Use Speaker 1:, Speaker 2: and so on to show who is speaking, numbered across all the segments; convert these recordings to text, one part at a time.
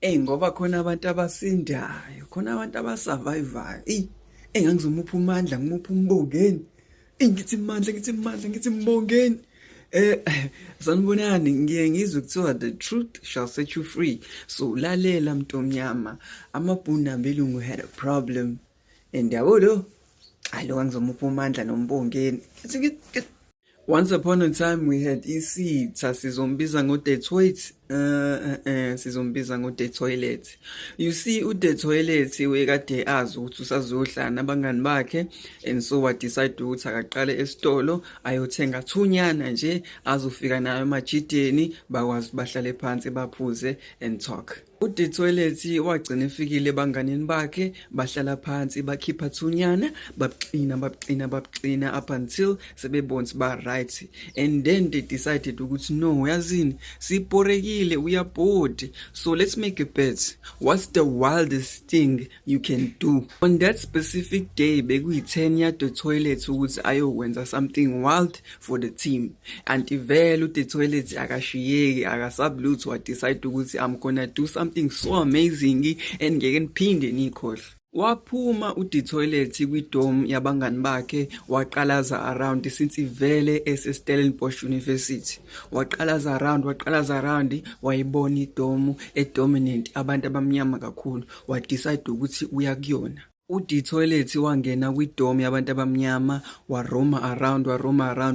Speaker 1: Ngoba khona abantu abasindayo, khona abantu abasurvive-ayo. Engangizomupha umandla, ngimupha umbongeni. Ngithi mandla, ngithi mandla, ngithi mbongeni. Sanibonani, ngiye ngizwe kuthiwa the truth shall set you free. So lalela mntomnyama, amabhunu abelungu had a problem. And yabo lo, alo angizomupha umandla nombongeni. Once upon a time we had isitha sizombiza ngo-the toilet. Sizombiza ngo-the toilet. You see, u-the toilet wekade azi ukuthi usazohlala nabangani bakhe, and so wadecide ukuthi akaqale esitolo ayothenga thunyana nje azofika nayo emajideni bakwazi bahlale phansi baphuze and talk. U-the toilet wagcina efikile ebanganini bakhe, bahlala phansi bakhipha thunyana, babuqina up until sebebona ba-right. And then they decided ukuthi no, uyazini, siporekile, we are bored. So let's make a bet. What's the wildest thing you can do? On that specific day, bekuyi-10 ya-the toilet ukuthi ayokwenza something wild for the team. And vele u-the toilet akashiyeki, akasabulutho, wadecide ukuthi I'm gonna do something so amazing and ngeke niphinde nikhohle. Waphuma u-the toilet kwi-dorm yabangani bakhe, waqalaza around since ivele ese-Stellenbosch University. Waqalaza around, wayibona i-dorm e-dominant abantu abamnyama kakhulu, wadecide ukuthi uya kuyona. U-the toilet wangena kwi-dorm yabantu abamnyama, waroma around,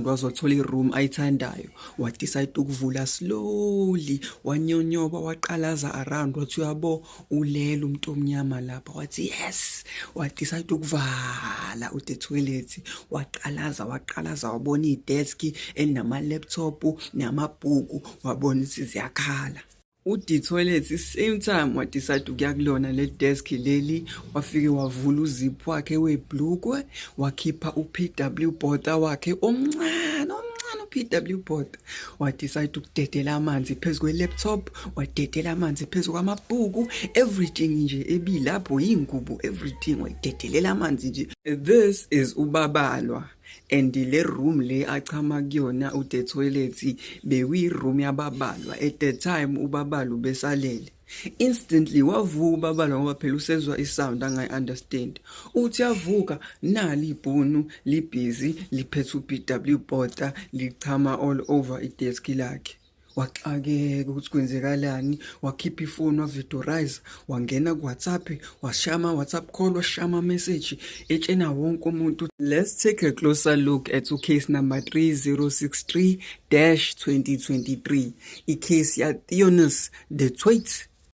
Speaker 1: wazothola i-room ayithandayo. Wadecide ukuvula slowly, wanyonyoba, waqalaza around, wathi uyabo ulela umuntu omnyama lapha, wathi yes. Wadecide ukuvala u-the toilet, waqalaza, wabona i-desk enama-laptop namabhuku, wabona ukuthi ziyakhala. U-the toilet same time wadecide ukuya kulona le desk leli, wafike wavula uzipho wakhe webhlukwe, wakhipha u-PW bottle wakhe omncane u-PW bottle. Wadecide ukudedela amanzi phezu kwe-laptop, wadedela amanzi phezu kwamabhuku, everything nje ebilapho, yingubo, everything wayidedelela amanzi nje. This is uBabalwa. And le room le achama kuyona u-the toilet bekuyi-room yaBabalwa. At the time uBabalwa besalele. Instantly wavuka uBabalwa ngoba phela usezwa isound angayi-understand. Uthi yavuka, nali ibhunu libhizi liphethe u-PW bottle lichama all over i-desk lakhe. Waxakeka ukuthi kwenzekalani, wakhipha ifoni, wavidorize, wangena ku-WhatsApp, washama WhatsApp call, washama message, etshena wonke umuntu. Let's take a closer look at case number 3063-2023. Icase ya Theonis the Twit